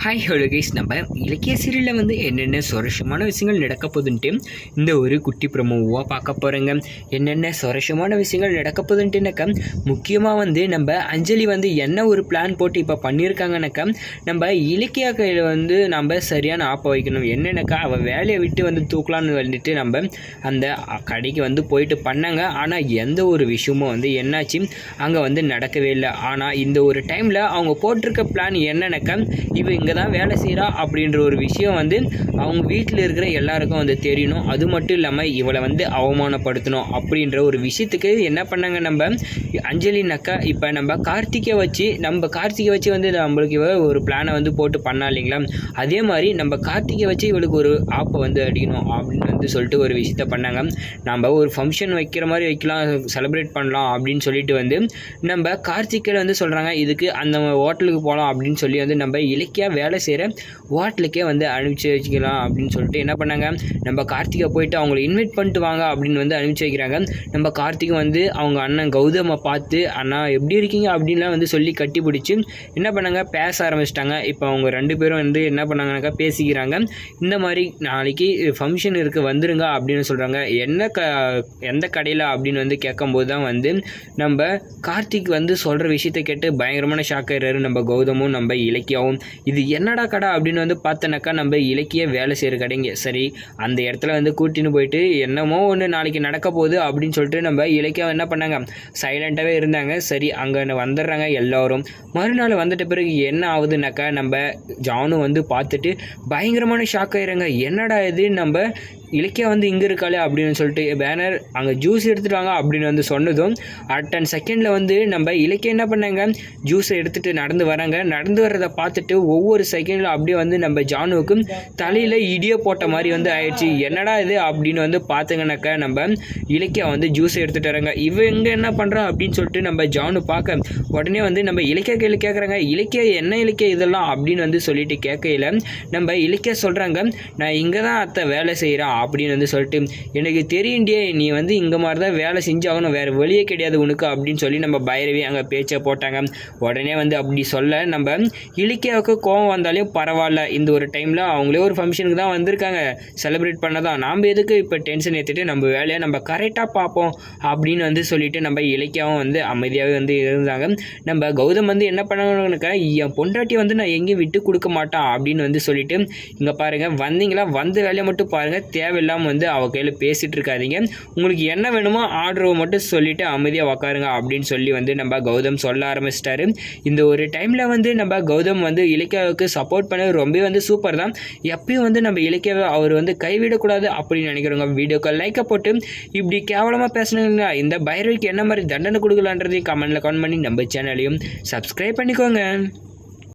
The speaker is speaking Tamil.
ஹாய் ஹலோ கைஸ், நம்ம இலக்கிய சீரியலில் வந்து என்னென்ன சுவாரஸ்யமான விஷயங்கள் நடக்க போகுதுன்ட்டு இந்த ஒரு குட்டி ப்ரோமோவாக பார்க்க போகிறேங்க. என்னென்ன சுவாரஸ்யமான விஷயங்கள் நடக்க போகுதுன்ட்டுனாக்கா, முக்கியமாக வந்து நம்ம அஞ்சலி வந்து என்ன ஒரு பிளான் போட்டு இப்போ பண்ணியிருக்காங்கனாக்கா, நம்ம இலக்கியா கையில் வந்து நம்ம சரியான ஆப்பை வைக்கணும். என்னென்னாக்கா, அவள் வேலையை விட்டு வந்து தூக்கலான்னு வந்துட்டு நம்ம அந்த கடைக்கு வந்து போயிட்டு பண்ணாங்க. ஆனால் எந்த ஒரு விஷயமும் வந்து என்னாச்சு அங்கே வந்து நடக்கவே இல்லை. ஆனால் இந்த ஒரு டைமில் அவங்க போட்டிருக்க பிளான் என்னன்னாக்கா, இவ இங்கே தான் வேலை செய்கிறா அப்படின்ற ஒரு விஷயம் வந்து அவங்க வீட்டில் இருக்கிற எல்லாருக்கும் வந்து தெரியணும். அது மட்டும் இல்லாமல் இவளை வந்து அவமானப்படுத்தணும் அப்படின்ற ஒரு விஷயத்துக்கு என்ன பண்ணாங்க நம்ம அஞ்சலினாக்கா, இப்போ நம்ம கார்த்திகை வச்சு வந்து நம்மளுக்கு ஒரு பிளானை வந்து போட்டு பண்ணா இல்லைங்களா, அதே மாதிரி நம்ம கார்த்திகை வச்சு இவளுக்கு ஒரு ஆப்பை வந்து அடிக்கணும் அப்படின்னு வந்து சொல்லிட்டு ஒரு விஷயத்த பண்ணாங்க. நம்ம ஒரு ஃபங்க்ஷன் வைக்கிற மாதிரி வைக்கலாம், செலிப்ரேட் பண்ணலாம் அப்படின்னு சொல்லிட்டு வந்து நம்ம கார்த்திகையில் வந்து சொல்கிறாங்க, இதுக்கு அந்த ஹோட்டலுக்கு போகலாம் அப்படின்னு சொல்லி வந்து நம்ம இலக்கியா வேலை செய்கிற ஹோட்டலுக்கே வந்து அனுப்பிச்சி வச்சுக்கலாம் அப்படின்னு சொல்லிட்டு என்ன பண்ணாங்க, நம்ம கார்த்திகை போயிட்டு அவங்கள இன்வைட் பண்ணிட்டு வாங்க அப்படின்னு வந்து அனுப்பிச்சி வைக்கிறாங்க. நம்ம கார்த்திகை வந்து அவங்க அண்ணன் கௌதமை பார்த்து, அண்ணா எப்படி இருக்கீங்க அப்படின்லாம் வந்து சொல்லி கட்டி பிடிச்சி என்ன பண்ணாங்க, பேச ஆரம்பிச்சிட்டாங்க. இப்போ அவங்க ரெண்டு பேரும் வந்து என்ன பண்ணாங்கனாக்கா பேசிக்கிறாங்க. இந்த மாதிரி நாளைக்கு ஃபங்க்ஷன் இருக்குது வந்துருங்க அப்படின்னு சொல்கிறாங்க. எந்த கடையில் அப்படின்னு வந்து கேட்கும்போது தான் வந்து நம்ம கார்த்திக் வந்து சொல்கிற விஷயத்தை கேட்டு பயங்கரமான ஷாக் ஆயிடுறாரு நம்ம கௌதமும் நம்ம இலக்கியாவும். இது என்னடா கடை அப்படின்னு வந்து பார்த்தனாக்கா, நம்ம இலக்கிய வேலை செய்கிற கடைங்க. சரி, அந்த இடத்துல வந்து கூட்டின்னு போயிட்டு என்னமோ ஒன்று நாளைக்கு நடக்க போகுது அப்படின்னு சொல்லிட்டு நம்ம இலக்கியா என்ன பண்ணாங்க, சைலண்ட்டாகவே இருந்தாங்க. சரி, அங்கே வந்துடுறாங்க எல்லோரும். மறுநாள் வந்துட்ட பிறகு என்ன ஆகுதுனாக்கா, நம்ம ஜானு வந்து பார்த்துட்டு பயங்கரமான ஷாக் ஆயிடுறாங்க. என்னடா இது, நம்ம இலக்கியா வந்து இங்கே இருக்காளே அப்படின்னு சொல்லிட்டு பேனர் அங்கே ஜூஸ் எடுத்துகிட்டு வாங்க அப்படின்னு வந்து சொன்னதும் அட் செகண்டில் வந்து நம்ம இலக்கியா என்ன பண்ணாங்க, ஜூஸை எடுத்துகிட்டு நடந்து வராங்க. நடந்து வர்றதை பார்த்துட்டு ஒவ்வொரு செகண்டில் அப்படியே வந்து நம்ம ஜானுவுக்கும் தலையில் இடியை போட்ட மாதிரி வந்து ஆயிடுச்சு. என்னடா இது அப்படின்னு வந்து பார்த்துங்கனாக்கா, நம்ம இலக்கியா வந்து ஜூஸை எடுத்துகிட்டு வராங்க. இவங்க என்ன பண்ணுறோம் அப்படின்னு சொல்லிட்டு நம்ம ஜானு பார்க்க உடனே வந்து நம்ம இலக்கியா கையில் கேட்குறாங்க, இலக்கியா என்ன இலக்கியா இதெல்லாம் அப்படின்னு வந்து சொல்லிட்டு கேட்கையில் நம்ம இலக்கியா சொல்கிறாங்க, நான் இங்கே தான் அத்தை வேலை செய்கிறேன் அப்படின்னு வந்து சொல்லிட்டு, எனக்கு தெரியுண்டியே நீ வந்து இங்கே மாதிரி தான் வேலை செஞ்சாகணும், வேறு வழியே கிடையாது உனக்கு அப்படின்னு சொல்லி நம்ம பைரவி அங்கே பேச்சை போட்டாங்க. உடனே வந்து அப்படி சொல்ல நம்ம இலக்கியாவுக்கு கோவம் வந்தாலும் பரவாயில்ல, இந்த ஒரு டைமில் அவங்களே ஒரு ஃபங்க்ஷனுக்கு தான் வந்திருக்காங்க, செலிப்ரேட் பண்ண தான், நாம் எதுக்கு இப்போ டென்ஷன் ஏற்றிட்டு நம்ம வேலையை நம்ம கரெக்டாக பார்ப்போம் அப்படின்னு வந்து சொல்லிட்டு நம்ம இலக்கியாவும் வந்து அமைதியாகவே வந்து இருந்தாங்க. நம்ம கௌதம் வந்து என்ன பண்ணணுக்கா, என் பொண்டாட்டி வந்து நான் எங்கேயும் விட்டு கொடுக்க மாட்டான் அப்படின்னு வந்து சொல்லிட்டு, இங்கே பாருங்கள் வந்தீங்களா, வந்த வேலையை மட்டும் பாருங்கள், தேவையில்லாமல் வந்து அவ கையில் பேசிகிட்டு இருக்காதீங்க, உங்களுக்கு என்ன வேணுமோ ஆர்டரை மட்டும் சொல்லிவிட்டு அமைதியாக உக்காருங்க அப்படின்னு சொல்லி வந்து நம்ம கௌதம் சொல்ல ஆரம்பிச்சிட்டாரு. இந்த ஒரு டைமில் வந்து நம்ம கௌதம் வந்து இலக்கியாவுக்கு சப்போர்ட் பண்ண ரொம்ப வந்து சூப்பர் தான். எப்பயும் வந்து நம்ம இலக்கியாவை அவர் வந்து கைவிடக்கூடாது அப்படின்னு நினைக்கிறவங்க வீடியோக்கு லைக்கை போட்டு, இப்படி கேவலமாக பேசணுங்களா இந்த பைரவிக்கு என்ன மாதிரி தண்டனை கொடுக்கலான்றதையும் கமெண்ட்டில் கமெண்ட் பண்ணி நம்ம சேனலையும் சப்ஸ்கிரைப் பண்ணிக்கோங்க.